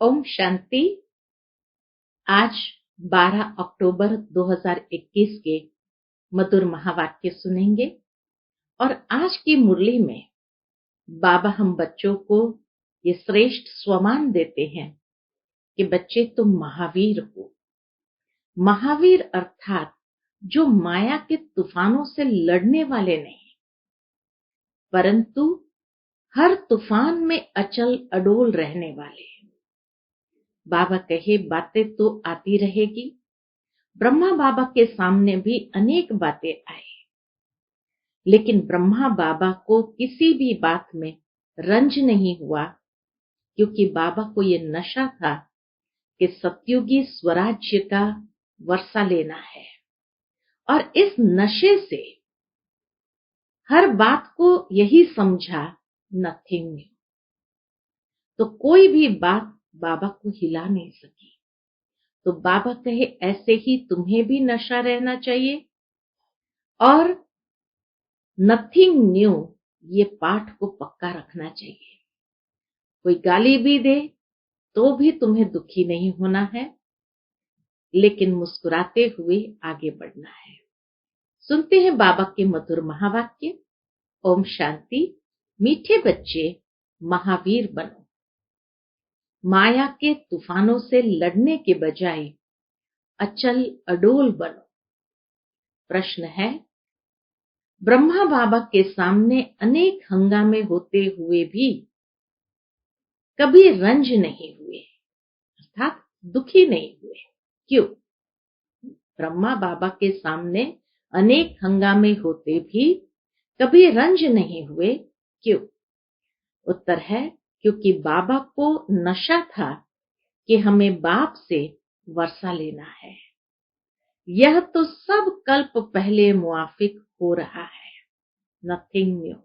ओम शांति। आज 12 अक्टूबर 2021 के मधुर महावाक्य सुनेंगे और आज की मुरली में बाबा हम बच्चों को ये श्रेष्ठ स्वमान देते हैं कि बच्चे तुम महावीर हो। महावीर अर्थात जो माया के तूफानों से लड़ने वाले नहीं, परंतु हर तूफान में अचल अडोल रहने वाले। बाबा कहे बातें तो आती रहेगी। ब्रह्मा बाबा के सामने भी अनेक बातें आई, लेकिन ब्रह्मा बाबा को किसी भी बात में रंज नहीं हुआ, क्योंकि बाबा को ये नशा था कि सतयुगी स्वराज्य का वर्षा लेना है। और इस नशे से हर बात को यही समझा नथिंग न्यू। तो कोई भी बात बाबा को हिला नहीं सकी। तो बाबा कहे ऐसे ही तुम्हें भी नशा रहना चाहिए और नथिंग न्यू ये पाठ को पक्का रखना चाहिए। कोई गाली भी दे तो भी तुम्हें दुखी नहीं होना है, लेकिन मुस्कुराते हुए आगे बढ़ना है। सुनते हैं बाबा के मधुर महावाक्य। ओम शांति। मीठे बच्चे महावीर बनो। माया के तूफानों से लड़ने के बजाय अचल अडोल बनो। प्रश्न है, ब्रह्मा बाबा के सामने अनेक हंगामे होते हुए भी कभी रंज नहीं हुए, अर्थात दुखी नहीं हुए। क्यों? ब्रह्मा बाबा के सामने अनेक हंगामे होते भी कभी रंज नहीं हुए। क्यों? उत्तर है, क्योंकि बाबा को नशा था कि हमें बाप से वर्षा लेना है। यह तो सब कल्प पहले मुआफिक हो रहा है, नथिंग न्यू।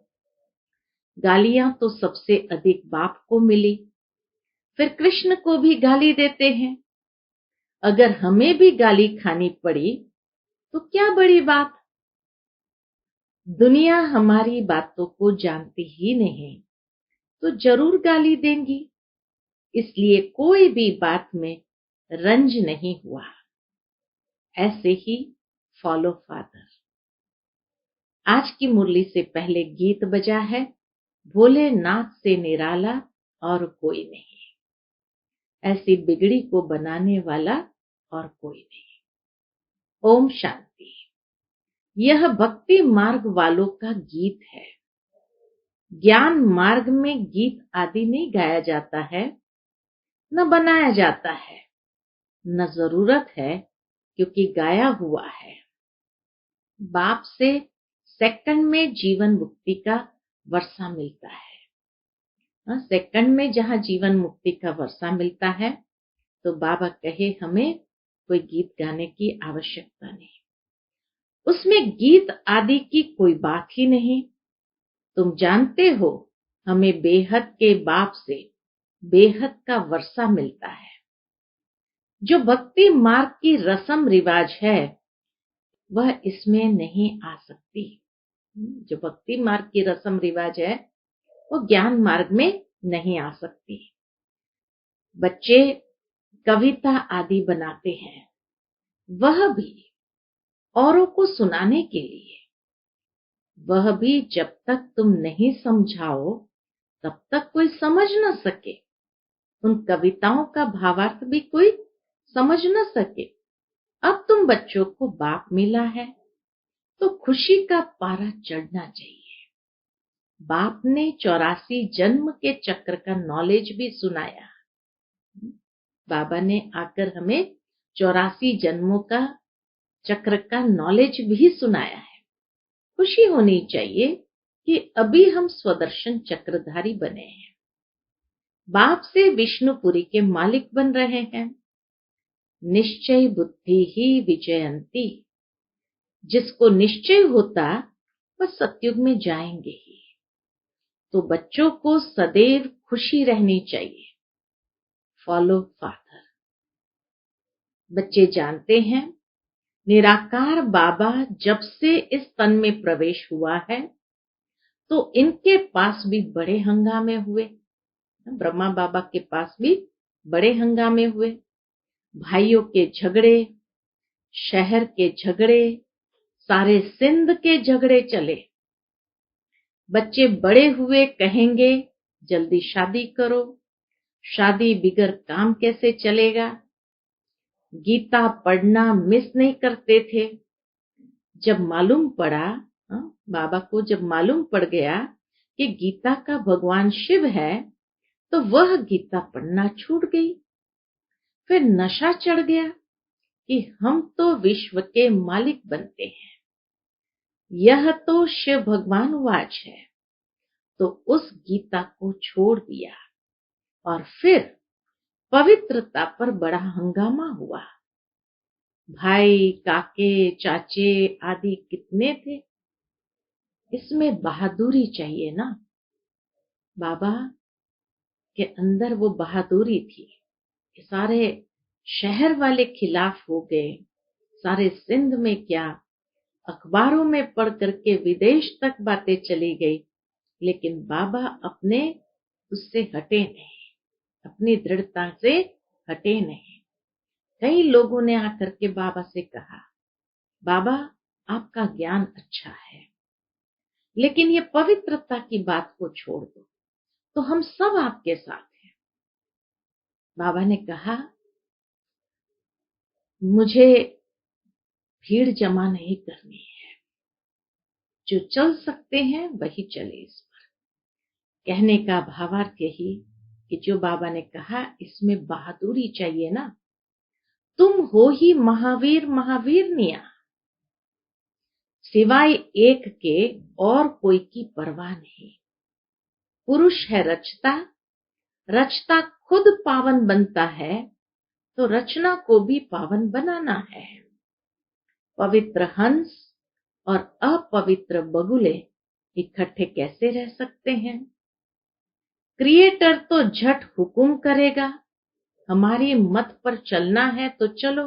गालियां तो सबसे अधिक बाप को मिली, फिर कृष्ण को भी गाली देते हैं। अगर हमें भी गाली खानी पड़ी तो क्या बड़ी बात। दुनिया हमारी बातों को जानती ही नहीं तो जरूर गाली देंगी, इसलिए कोई भी बात में रंज नहीं हुआ। ऐसे ही फॉलो फादर। आज की मुरली से पहले गीत बजा है, भोलेनाथ से निराला और कोई नहीं, ऐसी बिगड़ी को बनाने वाला और कोई नहीं। ओम शांति। यह भक्ति मार्ग वालों का गीत है। ज्ञान मार्ग में गीत आदि नहीं गाया जाता है, न बनाया जाता है, न जरूरत है, क्योंकि गाया हुआ है। बाप से सेकंड में जीवन मुक्ति का वर्षा मिलता है। सेकंड में जहां जीवन मुक्ति का वर्षा मिलता है, तो बाबा कहे हमें कोई गीत गाने की आवश्यकता नहीं। उसमें गीत आदि की कोई बात ही नहीं। तुम जानते हो, हमें बेहद के बाप से बेहद का वर्षा मिलता है। जो भक्ति मार्ग की रस्म रिवाज है वह इसमें नहीं आ सकती। जो भक्ति मार्ग की रस्म रिवाज है वो ज्ञान मार्ग में नहीं आ सकती। बच्चे कविता आदि बनाते हैं, वह भी औरों को सुनाने के लिए। वह भी जब तक तुम नहीं समझाओ तब तक कोई समझ न सके। उन कविताओं का भावार्थ भी कोई समझ न सके। अब तुम बच्चों को बाप मिला है तो खुशी का पारा चढ़ना चाहिए। बाप ने 84 जन्म के चक्र का नॉलेज भी सुनाया। बाबा ने आकर हमें 84 जन्मों का चक्र का नॉलेज भी सुनाया है। खुशी होनी चाहिए कि अभी हम स्वदर्शन चक्रधारी बने हैं। बाप से विष्णुपुरी के मालिक बन रहे हैं। निश्चय बुद्धि ही विजयंती। जिसको निश्चय होता वह सतयुग में जाएंगे ही। तो बच्चों को सदैव खुशी रहनी चाहिए। Follow father. बच्चे जानते हैं, निराकार बाबा जब से इस तन में प्रवेश हुआ है तो इनके पास भी बड़े हंगामे हुए। ब्रह्मा बाबा के पास भी बड़े हंगामे हुए, भाइयों के झगड़े, शहर के झगड़े, सारे सिंध के झगड़े चले। बच्चे बड़े हुए, कहेंगे जल्दी शादी करो, शादी बिगर काम कैसे चलेगा। गीता पढ़ना मिस नहीं करते थे। जब मालूम पड़ा, बाबा को जब मालूम पड़ गया कि गीता का भगवान शिव है, तो वह गीता पढ़ना छूट गई। फिर नशा चढ़ गया कि हम तो विश्व के मालिक बनते हैं, यह तो शिव भगवान वाच है। तो उस गीता को छोड़ दिया और फिर पवित्रता पर बड़ा हंगामा हुआ। भाई, काके, चाचे आदि कितने थे। इसमें बहादुरी चाहिए ना। बाबा के अंदर वो बहादुरी थी कि सारे शहर वाले खिलाफ हो गए, सारे सिंध में क्या, अखबारों में पढ़ करके विदेश तक बातें चली गई, लेकिन बाबा अपने उससे हटे नहीं, अपनी दृढ़ता से हटे नहीं। कई लोगों ने आकर के बाबा से कहा, बाबा आपका ज्ञान अच्छा है, लेकिन ये पवित्रता की बात को छोड़ दो, तो हम सब आपके साथ हैं। बाबा ने कहा, मुझे भीड़ जमा नहीं करनी है, जो चल सकते हैं वही चले। इस पर कहने का भावार्थ यही कि जो बाबा ने कहा, इसमें बहादुरी चाहिए ना। तुम हो ही महावीर महावीरनिया, सिवाय एक के और कोई की परवाह नहीं। पुरुष है रचता, रचता खुद पावन बनता है, तो रचना को भी पावन बनाना है। पवित्र हंस और अपवित्र बगुले इकट्ठे कैसे रह सकते हैं। क्रिएटर तो झट हुकुम करेगा, हमारी मत पर चलना है तो चलो,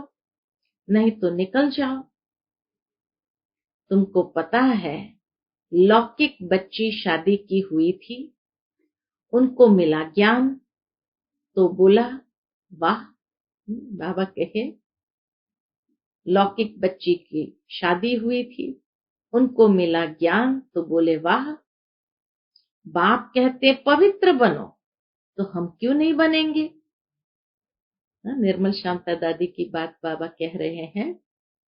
नहीं तो निकल जाओ। तुमको पता है, लौकिक बच्ची शादी की हुई थी, उनको मिला ज्ञान तो बोला वाह। बाबा कहे, लौकिक बच्ची की शादी हुई थी, उनको मिला ज्ञान तो बोले वाह। बाप कहते पवित्र बनो, तो हम क्यों नहीं बनेंगे। निर्मल शांता दादी की बात बाबा कह रहे हैं,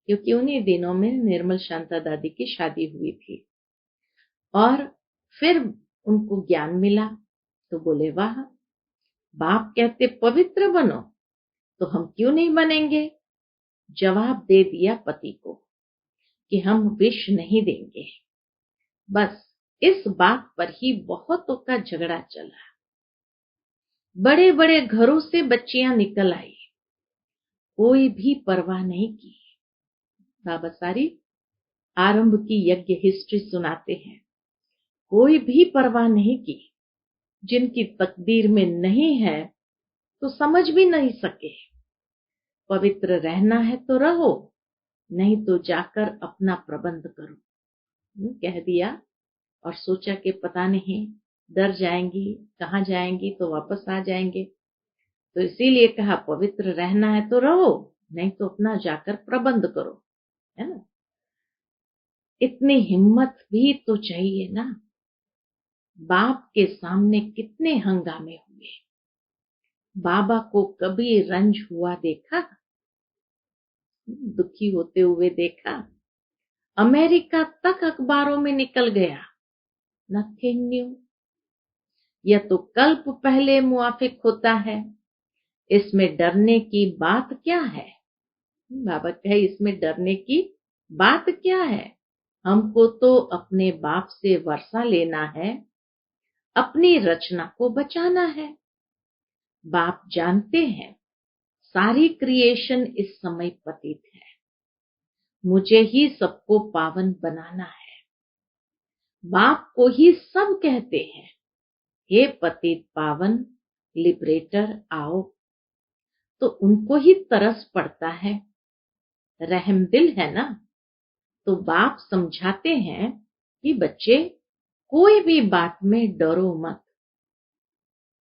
क्योंकि उन्हीं दिनों में निर्मल शांता दादी की शादी हुई थी और फिर उनको ज्ञान मिला तो बोले वाह। बाप कहते पवित्र बनो, तो हम क्यों नहीं बनेंगे। जवाब दे दिया पति को कि हम विष नहीं देंगे। बस इस बात पर ही बहुतों का झगड़ा चला। बड़े बड़े घरों से बच्चियां निकल आई, कोई भी परवाह नहीं की। बाबा सारी आरंभ की यज्ञ हिस्ट्री सुनाते हैं, कोई भी परवाह नहीं की। जिनकी तकदीर में नहीं है तो समझ भी नहीं सके। पवित्र रहना है तो रहो, नहीं तो जाकर अपना प्रबंध करो। कह दिया और सोचा कि पता नहीं डर जाएंगी, कहाँ जाएंगी, तो वापस आ जाएंगे। तो इसीलिए कहा पवित्र रहना है तो रहो, नहीं तो अपना जाकर प्रबंध करो, है ना। इतनी हिम्मत भी तो चाहिए ना। बाप के सामने कितने हंगामे हुए। बाबा को कभी रंज हुआ देखा, दुखी होते हुए देखा। अमेरिका तक अखबारों में निकल गया, नथिंग न्यू। यह तो कल्प पहले मुआफिक होता है, इसमें डरने की बात क्या है। बाबा कहे, इसमें डरने की बात क्या है। हमको तो अपने बाप से वर्षा लेना है, अपनी रचना को बचाना है। बाप जानते हैं सारी क्रिएशन इस समय पतित है, मुझे ही सबको पावन बनाना है। बाप को ही सब कहते हैं, हे पतित पावन लिबरेटर आओ। तो उनको ही तरस पड़ता है, रहमदिल है ना। तो बाप समझाते हैं कि बच्चे कोई भी बात में डरो मत।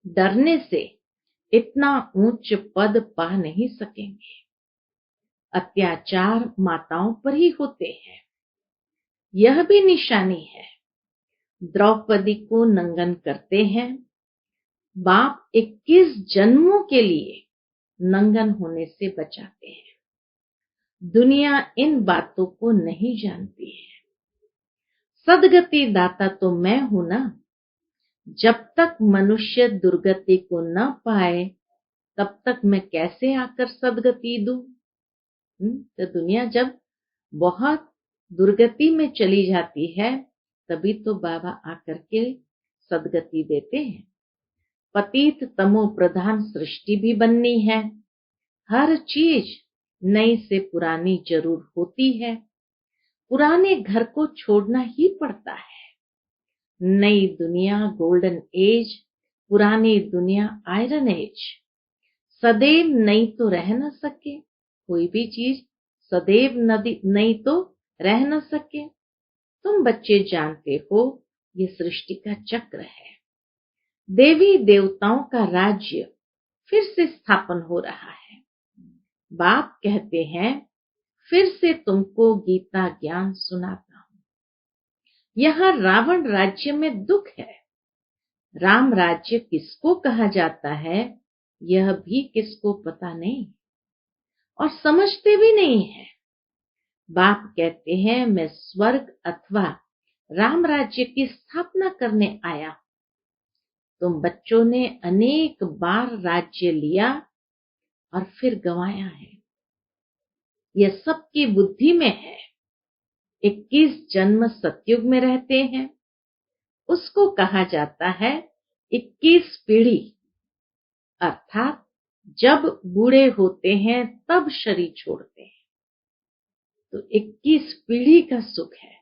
डरने से इतना ऊंच पद पा नहीं सकेंगे। अत्याचार माताओं पर ही होते हैं। यह भी निशानी है। द्रौपदी को नंगन करते हैं। बाप 21 जन्मों के लिए नंगन होने से बचाते हैं। दुनिया इन बातों को नहीं जानती है। सदगति दाता तो मैं हूं ना। जब तक मनुष्य दुर्गति को न पाए तब तक मैं कैसे आकर सदगति दूं? तो दुनिया जब बहुत दुर्गति में चली जाती है तभी तो बाबा आकर के सदगति देते हैं। पतित तमो प्रधान सृष्टि भी बननी है। हर चीज नई से पुरानी जरूर होती है। पुराने घर को छोड़ना ही पड़ता है। नई दुनिया गोल्डन एज, पुरानी दुनिया आयरन एज। सदैव नई तो रह न सके। कोई भी चीज सदैव नई तो रह न सके। तुम बच्चे जानते हो ये सृष्टि का चक्र है। देवी देवताओं का राज्य फिर से स्थापन हो रहा है। बाप कहते हैं फिर से तुमको गीता ज्ञान सुनाता हूं। यहाँ रावण राज्य में दुख है। राम राज्य किसको कहा जाता है यह भी किसको पता नहीं और समझते भी नहीं है। बाप कहते हैं मैं स्वर्ग अथवा राम राज्य की स्थापना करने आया। तुम बच्चों ने अनेक बार राज्य लिया और फिर गंवाया है। यह सबकी बुद्धि में है। 21 जन्म सतयुग में रहते हैं। उसको कहा जाता है 21 पीढ़ी। अर्थात जब बूढ़े होते हैं तब शरीर छोड़ते हैं। तो 21 पीढ़ी का सुख है।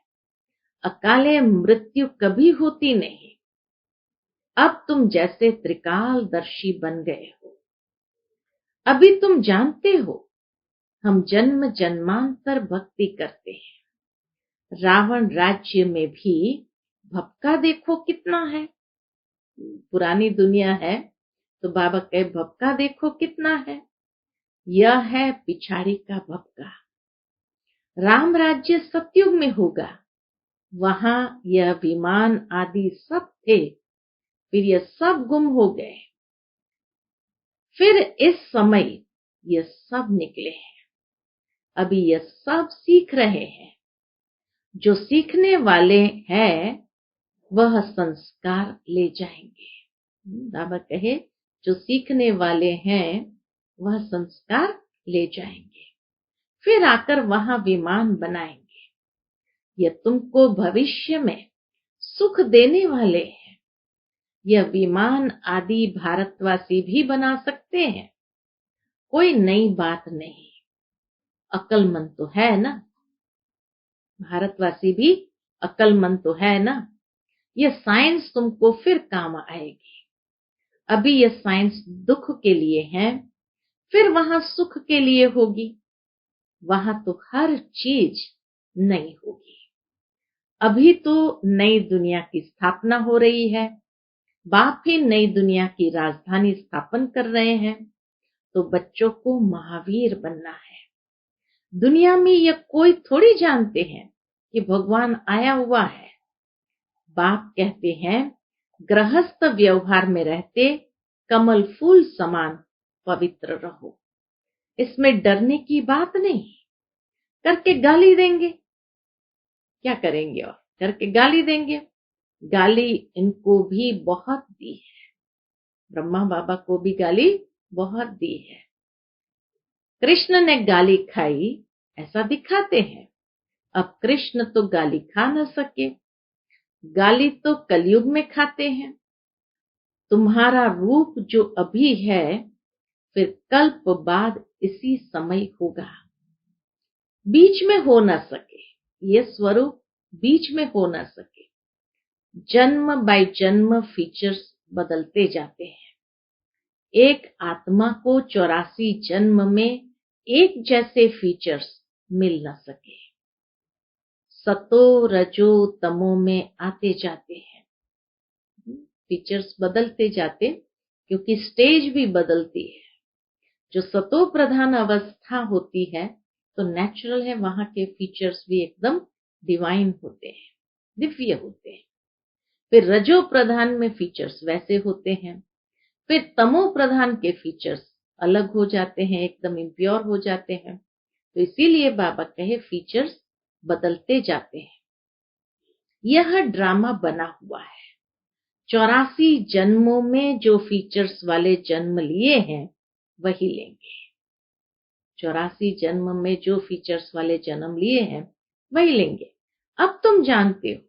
अकाले मृत्यु कभी होती नहीं। अब तुम जैसे त्रिकालदर्शी बन गए हो। अभी तुम जानते हो हम जन्म जन्मांतर भक्ति करते हैं। रावण राज्य में भी भपका देखो कितना है। पुरानी दुनिया है तो बाबा कहे भपका देखो कितना है। यह है पिछाड़ी का भपका। राम राज्य सतयुग में होगा। वहां यह विमान आदि सब थे, फिर यह सब गुम हो गए। फिर इस समय यह सब निकले हैं। अभी यह सब सीख रहे हैं। जो सीखने वाले हैं वह संस्कार ले जाएंगे। बाबा कहे जो सीखने वाले हैं वह संस्कार ले जाएंगे। फिर आकर वहां विमान बनाएंगे। यह तुमको भविष्य में सुख देने वाले हैं। यह विमान आदि भारतवासी भी बना सकते हैं। कोई नई बात नहीं। अक्लमंद तो है ना। भारतवासी भी अक्लमंद तो है ना। यह साइंस तुमको फिर काम आएगी। अभी यह साइंस दुख के लिए है, फिर वहां सुख के लिए होगी। वहां तो हर चीज नई होगी। अभी तो नई दुनिया की स्थापना हो रही है। बाप ही नई दुनिया की राजधानी स्थापन कर रहे हैं। तो बच्चों को महावीर बनना है। दुनिया में यह कोई थोड़ी जानते हैं कि भगवान आया हुआ है। बाप कहते हैं गृहस्थ व्यवहार में रहते कमल फूल समान पवित्र रहो। इसमें डरने की बात नहीं। करके गाली देंगे, क्या करेंगे? और करके गाली देंगे। गाली इनको भी बहुत दी है। ब्रह्मा बाबा को भी गाली बहुत दी है। कृष्ण ने गाली खाई ऐसा दिखाते हैं। अब कृष्ण तो गाली खा न सके। गाली तो कलयुग में खाते हैं। तुम्हारा रूप जो अभी है फिर कल्प बाद इसी समय होगा। बीच में हो न सके। ये स्वरूप बीच में हो न सके। जन्म बाय जन्म फीचर्स बदलते जाते हैं। एक आत्मा को 84 जन्म में एक जैसे फीचर्स मिल न सके। सतो रजो तमो में आते जाते हैं। फीचर्स बदलते जाते क्योंकि स्टेज भी बदलती है। जो सतो प्रधान अवस्था होती है तो नेचुरल है, वहां के फीचर्स भी एकदम डिवाइन होते हैं, दिव्य होते हैं। फिर रजो प्रधान में फीचर्स वैसे होते हैं। फिर तमो प्रधान के फीचर्स अलग हो जाते हैं, एकदम इम्प्योर हो जाते हैं। तो इसीलिए बाबा कहे फीचर्स बदलते जाते हैं। यह ड्रामा बना हुआ है। 84 जन्मों में जो फीचर्स वाले जन्म लिए हैं वही लेंगे। 84 जन्म में जो फीचर्स वाले जन्म लिए हैं वही लेंगे। अब तुम जानते हो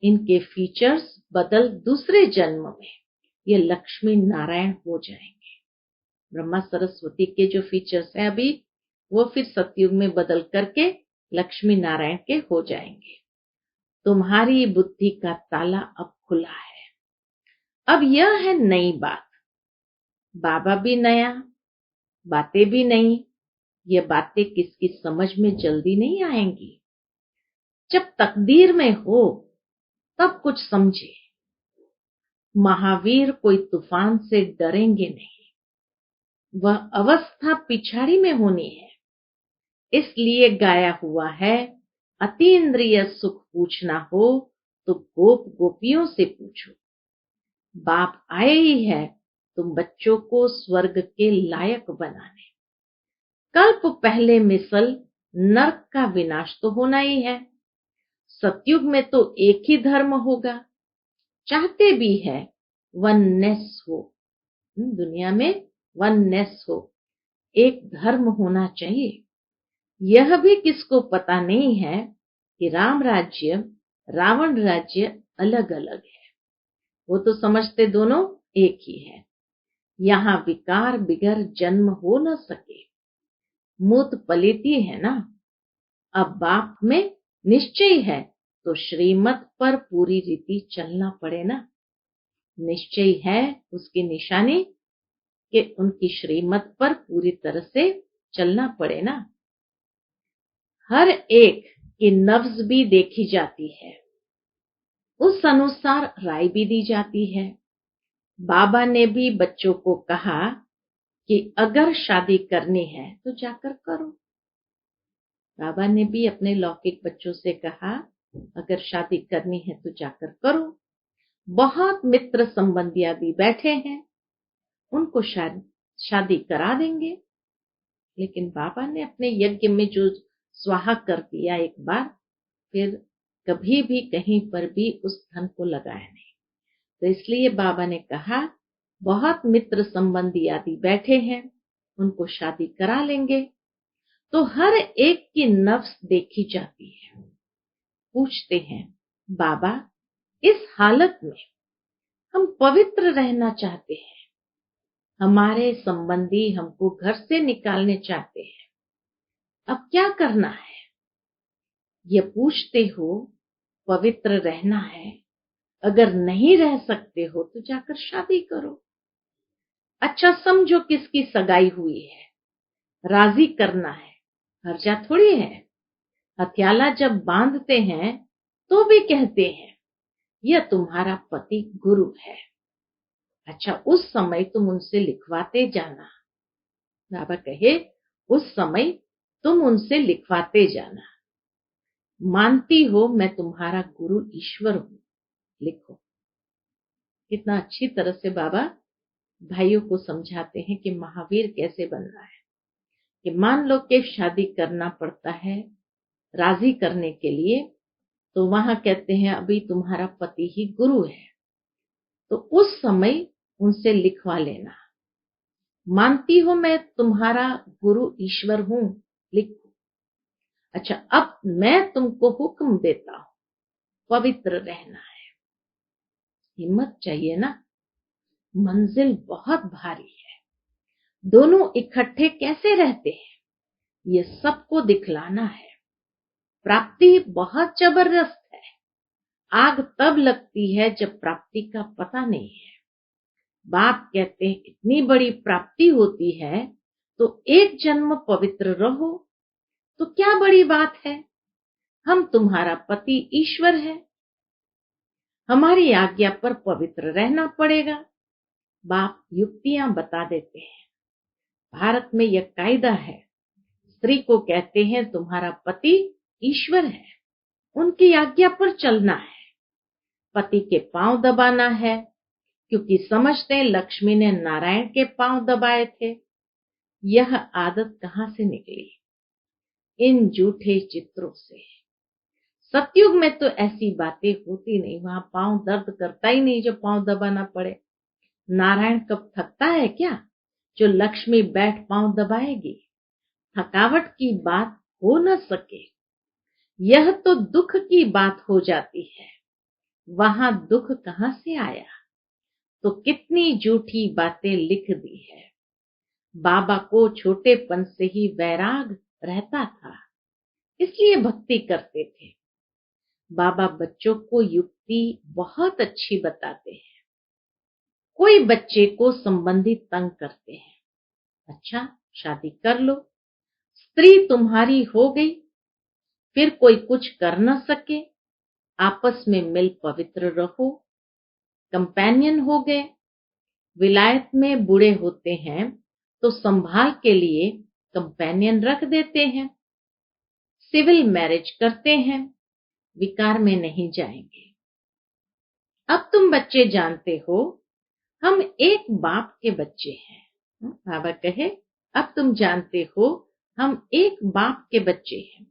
इनके फीचर्स बदल दूसरे जन्म में ये लक्ष्मी नारायण हो जाएंगे। ब्रह्मा सरस्वती के जो फीचर्स हैं अभी, वो फिर सतयुग में बदल करके लक्ष्मी नारायण के हो जाएंगे। तुम्हारी बुद्धि का ताला अब खुला है। अब यह है नई बात। बाबा भी नया, बातें भी नई। ये बातें किसकी समझ में जल्दी नहीं आएंगी। जब तकदीर में हो तब कुछ समझे। महावीर कोई तूफान से डरेंगे नहीं। वह अवस्था पिछाड़ी में होनी है। इसलिए गाया हुआ है, अतीन्द्रिय सुख पूछना हो तो गोप गोपियों से पूछो। बाप आए ही है तुम बच्चों को स्वर्ग के लायक बनाने। कल्प पहले मिसल नरक का विनाश तो होना ही है। सतयुग में तो एक ही धर्म होगा। चाहते भी है वननेस हो, दुनिया में वननेस हो, एक धर्म होना चाहिए। यह भी किसको पता नहीं है कि राम राज्य रावण राज्य अलग अलग है। वो तो समझते दोनों एक ही है। यहाँ विकार बिगर जन्म हो न सके। मूत पलीती है ना। अब बाप में निश्चय है तो श्रीमत पर पूरी रीति चलना पड़े ना। निश्चय है उसकी निशानी कि उनकी श्रीमत पर पूरी तरह से चलना पड़े ना। हर एक की नब्ज भी देखी जाती है, उस अनुसार राय भी दी जाती है। बाबा ने भी बच्चों को कहा कि अगर शादी करनी है तो जाकर करो। बाबा ने भी अपने लौकिक बच्चों से कहा, अगर शादी करनी है तो जाकर करो। बहुत मित्र संबंधी भी बैठे हैं, उनको शादी करा देंगे। लेकिन बाबा ने अपने यज्ञ में जो स्वाहा कर दिया एक बार, फिर कभी भी कहीं पर भी उस धन को लगाया नहीं। तो इसलिए बाबा ने कहा, बहुत मित्र संबंधी आदि बैठे हैं, उनको शादी करा लेंगे। तो हर एक की नफ्स देखी जाती है। पूछते हैं, बाबा इस हालत में हम पवित्र रहना चाहते हैं, हमारे संबंधी हमको घर से निकालने चाहते हैं, अब क्या करना है? ये पूछते हो। पवित्र रहना है, अगर नहीं रह सकते हो तो जाकर शादी करो। अच्छा समझो किसकी सगाई हुई है, राजी करना है, हर्जा थोड़ी है। हथियाला जब बांधते हैं तो भी कहते हैं यह तुम्हारा पति गुरु है। अच्छा उस समय तुम उनसे लिखवाते जाना। बाबा कहे उस समय तुम उनसे लिखवाते जाना। मानती हो मैं तुम्हारा गुरु ईश्वर हूं, लिखो। कितना अच्छी तरह से बाबा भाइयों को समझाते हैं कि महावीर कैसे बनना है। कि मान लो कि शादी करना पड़ता है राजी करने के लिए, तो वहां कहते हैं अभी तुम्हारा पति ही गुरु है, तो उस समय उनसे लिखवा लेना। मानती हो मैं तुम्हारा गुरु ईश्वर हूं, लिखो। अच्छा अब मैं तुमको हुक्म देता हूं, पवित्र रहना है। हिम्मत चाहिए ना, मंजिल बहुत भारी है। दोनों इकट्ठे कैसे रहते हैं ये सबको दिखलाना है। प्राप्ति बहुत जबरदस्त है। आग तब लगती है जब प्राप्ति का पता नहीं है। बाप कहते हैं इतनी बड़ी प्राप्ति होती है तो एक जन्म पवित्र रहो तो क्या बड़ी बात है। हम तुम्हारा पति ईश्वर है, हमारी आज्ञा पर पवित्र रहना पड़ेगा। बाप युक्तियां बता देते हैं। भारत में यह कायदा है, स्त्री को कहते हैं तुम्हारा पति ईश्वर है, उनकी आज्ञा पर चलना है, पति के पांव दबाना है, क्योंकि समझते हैं लक्ष्मी ने नारायण के पांव दबाए थे। यह आदत कहां से निकली? इन झूठे चित्रों से। सतयुग में तो ऐसी बातें होती नहीं, वहां पांव दर्द करता ही नहीं जो पांव दबाना पड़े। नारायण कब थकता है क्या जो लक्ष्मी बैठ पांव दबाएगी? थकावट की बात हो न सके, यह तो दुख की बात हो जाती है। वहां दुख कहां से आया? तो कितनी झूठी बातें लिख दी है। बाबा को छोटेपन से ही वैराग रहता था, इसलिए भक्ति करते थे। बाबा बच्चों को युक्ति बहुत अच्छी बताते हैं। कोई बच्चे को संबंधी तंग करते हैं, अच्छा शादी कर लो, स्त्री तुम्हारी हो गई, फिर कोई कुछ कर न सके, आपस में मिल पवित्र रहो, कंपेनियन हो गए। विलायत में बूढ़े होते हैं तो संभाल के लिए कंपेनियन रख देते हैं, सिविल मैरिज करते हैं, विकार में नहीं जाएंगे। अब तुम बच्चे जानते हो हम एक बाप के बच्चे हैं। बाबा कहे अब तुम जानते हो हम एक बाप के बच्चे हैं,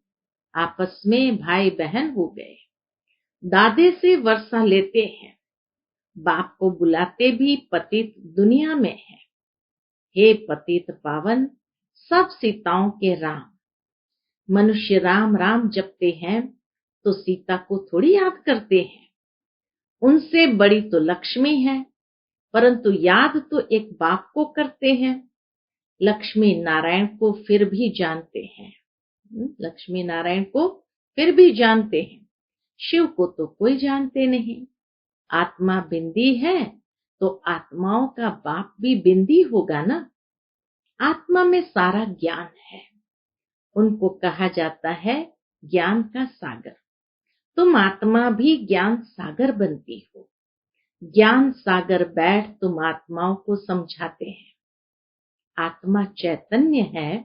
आपस में भाई बहन हो गए, दादे से वर्षा लेते हैं, बाप को बुलाते भी पतित दुनिया में है। हे पतित पावन सब सीताओं के राम, मनुष्य राम राम जपते हैं तो सीता को थोड़ी याद करते हैं। उनसे बड़ी तो लक्ष्मी है, परंतु याद तो एक बाप को करते हैं। लक्ष्मी नारायण को फिर भी जानते हैं, लक्ष्मी नारायण को फिर भी जानते हैं, शिव को तो कोई जानते नहीं। आत्मा बिंदी है तो आत्माओं का बाप भी बिंदी होगा ना। आत्मा में सारा ज्ञान है, उनको कहा जाता है ज्ञान का सागर। तुम आत्मा भी ज्ञान सागर बनती हो। ज्ञान सागर बैठ तुम आत्माओं को समझाते हैं। आत्मा चैतन्य है,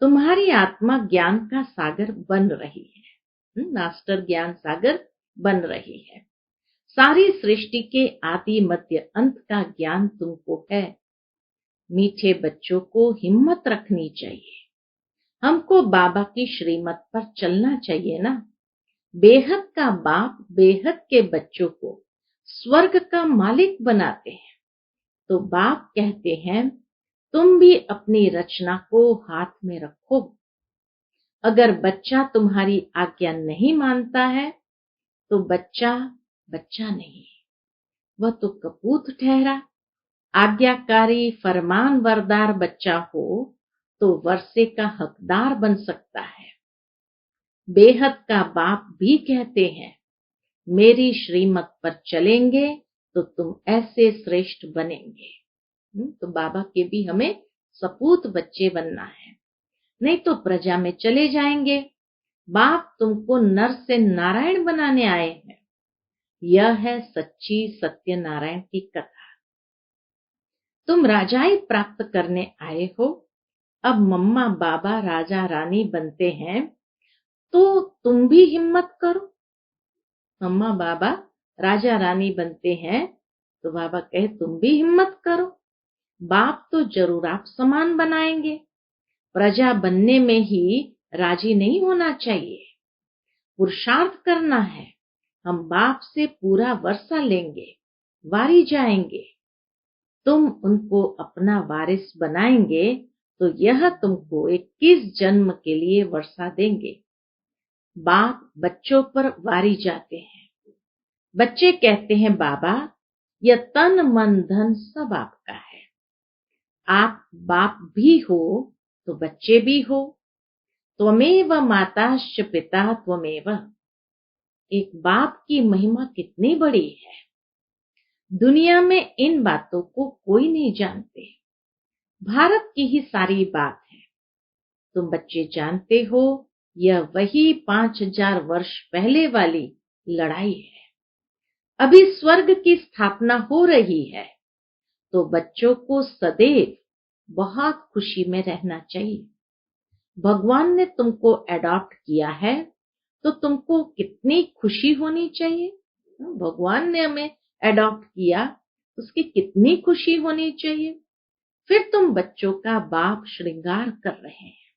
तुम्हारी आत्मा ज्ञान का सागर बन रही है, मास्टर ज्ञान सागर बन रही है। सारी सृष्टि के आदि मध्य अंत का ज्ञान तुमको है। मीठे बच्चों को हिम्मत रखनी चाहिए, हमको बाबा की श्रीमत पर चलना चाहिए ना। बेहद का बाप बेहद के बच्चों को स्वर्ग का मालिक बनाते हैं, तो बाप कहते हैं तुम भी अपनी रचना को हाथ में रखो। अगर बच्चा तुम्हारी आज्ञा नहीं मानता है तो बच्चा बच्चा नहीं, वह तो कपूत ठहरा। आज्ञाकारी फरमान वरदार बच्चा हो तो वर्षे का हकदार बन सकता है। बेहद का बाप भी कहते हैं मेरी श्रीमत पर चलेंगे तो तुम ऐसे श्रेष्ठ बनेंगे। तो बाबा के भी हमें सपूत बच्चे बनना है, नहीं तो प्रजा में चले जाएंगे। बाप तुमको नर से नारायण बनाने आए हैं। यह है सच्ची सत्य नारायण की कथा। तुम राजाई प्राप्त करने आए हो, अब मम्मा बाबा राजा रानी बनते हैं तो तुम भी हिम्मत करो। मम्मा बाबा राजा रानी बनते हैं तो बाबा कहे तुम भी हिम्मत करो। बाप तो जरूर आप समान बनाएंगे, प्रजा बनने में ही राजी नहीं होना चाहिए, पुरुषार्थ करना है। हम बाप से पूरा वर्षा लेंगे, वारी जाएंगे। तुम उनको अपना वारिस बनाएंगे तो यह तुमको 21 जन्म के लिए वर्षा देंगे। बाप बच्चों पर वारी जाते हैं। बच्चे कहते हैं बाबा यह तन मन धन सब आपका है। आप बाप भी हो तो बच्चे भी हो। त्वमेव माताश्च पिता त्वमेव। एक बाप की महिमा कितनी बड़ी है, दुनिया में इन बातों को कोई नहीं जानते। भारत की ही सारी बात है। तुम बच्चे जानते हो यह वही 5000 वर्ष पहले वाली लड़ाई है। अभी स्वर्ग की स्थापना हो रही है, तो बच्चों को सदैव बहुत खुशी में रहना चाहिए। भगवान ने तुमको अडॉप्ट किया है तो तुमको कितनी खुशी होनी चाहिए। भगवान ने हमें अडॉप्ट किया, उसकी कितनी खुशी होनी चाहिए। फिर तुम बच्चों का बाप श्रृंगार कर रहे हैं,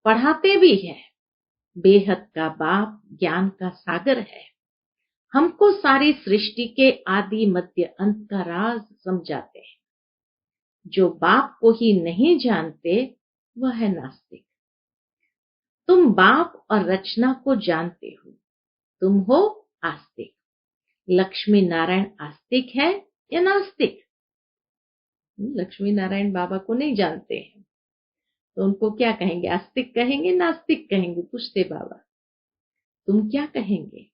पढ़ाते भी है। बेहद का बाप ज्ञान का सागर है, हमको सारी सृष्टि के आदि मध्य अंत का राज समझाते हैं। जो बाप को ही नहीं जानते वह है नास्तिक। तुम बाप और रचना को जानते हो, तुम हो आस्तिक। लक्ष्मी नारायण आस्तिक है या नास्तिक? लक्ष्मी नारायण बाबा को नहीं जानते हैं तो उनको क्या कहेंगे? आस्तिक कहेंगे, नास्तिक कहेंगे? पूछते बाबा, तुम क्या कहेंगे?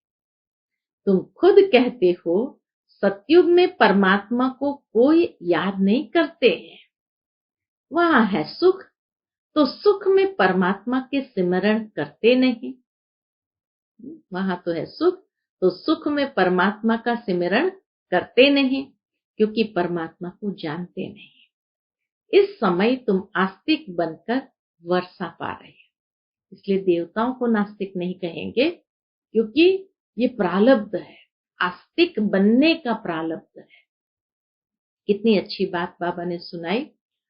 तुम खुद कहते हो सतयुग में परमात्मा को कोई याद नहीं करते हैं, वहां है सुख, तो सुख में परमात्मा के सिमरण करते नहीं। वहां तो है सुख, तो सुख में परमात्मा का सिमरण करते नहीं, क्योंकि परमात्मा को जानते नहीं। इस समय तुम आस्तिक बनकर वर्षा पा रहे हो, इसलिए देवताओं को नास्तिक नहीं कहेंगे, क्योंकि ये प्रारब्ध है, आस्तिक बनने का प्रारब्ध है। कितनी अच्छी बात बाबा ने सुनाई।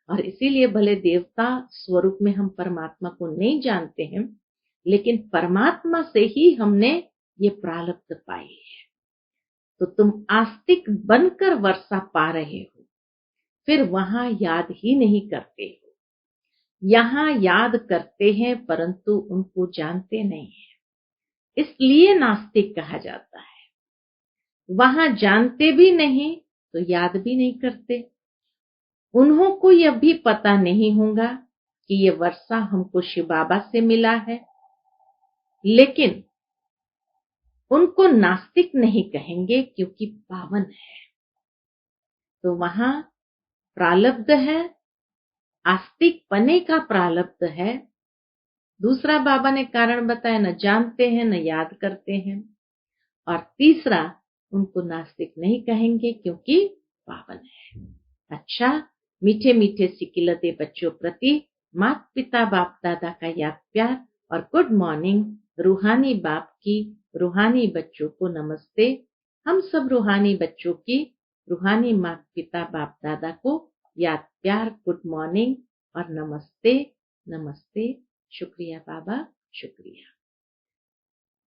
और इसीलिए भले देवता स्वरूप में हम परमात्मा को नहीं जानते हैं, लेकिन परमात्मा से ही हमने ये प्रारब्ध पाई है। तो तुम आस्तिक बनकर वर्षा पा रहे हो, फिर वहां याद ही नहीं करते हो। यहाँ याद करते हैं परंतु उनको जानते नहीं है, इसलिए नास्तिक कहा जाता है। वहां जानते भी नहीं तो याद भी नहीं करते। उन्हों को यह भी पता नहीं होगा कि ये वर्षा हमको शिव बाबा से मिला है, लेकिन उनको नास्तिक नहीं कहेंगे क्योंकि पावन है। तो वहां प्रारब्ध है, आस्तिक पने का प्रारब्ध है। दूसरा बाबा ने कारण बताया, न जानते हैं न याद करते हैं। और तीसरा, उनको नास्तिक नहीं कहेंगे क्योंकि पावन है। अच्छा, मीठे मीठे सिकिलते बच्चों प्रति माता पिता बाप दादा का याद प्यार और गुड मॉर्निंग। रूहानी बाप की रूहानी बच्चों को नमस्ते। हम सब रूहानी बच्चों की रूहानी माता पिता बाप दादा को याद प्यार, गुड मॉर्निंग और नमस्ते नमस्ते। शुक्रिया बाबा, शुक्रिया।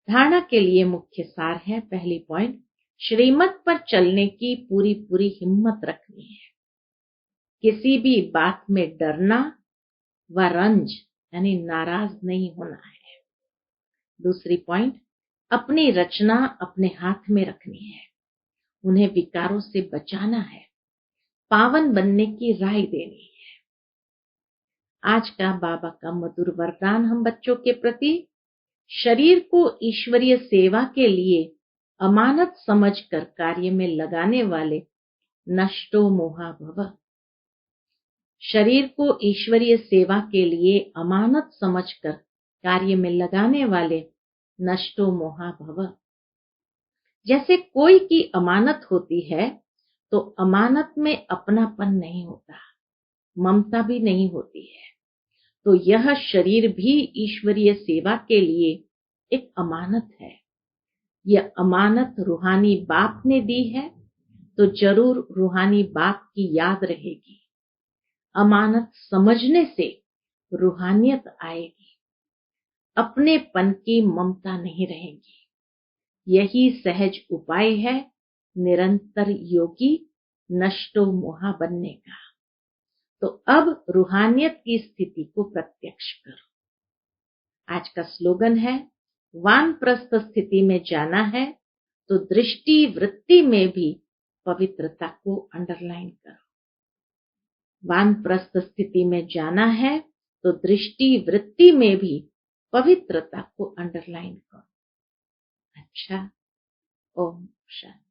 धारणा के लिए मुख्य सार है, पहली पॉइंट, श्रीमत पर चलने की पूरी पूरी हिम्मत रखनी है। किसी भी बात में डरना व रंज यानी नाराज नहीं होना है। दूसरी पॉइंट, अपनी रचना अपने हाथ में रखनी है, उन्हें विकारों से बचाना है, पावन बनने की राय देनी है। आज का बाबा का मधुर वरदान हम बच्चों के प्रति, शरीर को ईश्वरीय सेवा के लिए अमानत समझकर कार्य में लगाने वाले नष्टो मोहा भव। शरीर को ईश्वरीय सेवा के लिए अमानत समझकर कार्य में लगाने वाले नष्टो मोहा भव। जैसे कोई की अमानत होती है तो अमानत में अपनापन नहीं होता, ममता भी नहीं होती है। तो यह शरीर भी ईश्वरीय सेवा के लिए एक अमानत है। यह अमानत रूहानी बाप ने दी है तो जरूर रूहानी बाप की याद रहेगी। अमानत समझने से रूहानियत आएगी, अपनेपन की ममता नहीं रहेगी। यही सहज उपाय है निरंतर योगी नष्टो मोहा बनने का। तो अब रूहानियत की स्थिति को प्रत्यक्ष करो। आज का स्लोगन है, वानप्रस्थ स्थिति में जाना है तो दृष्टि वृत्ति में भी पवित्रता को अंडरलाइन करो। वानप्रस्थ स्थिति में जाना है तो दृष्टि वृत्ति में भी पवित्रता को अंडरलाइन करो। अच्छा, ओम शांति।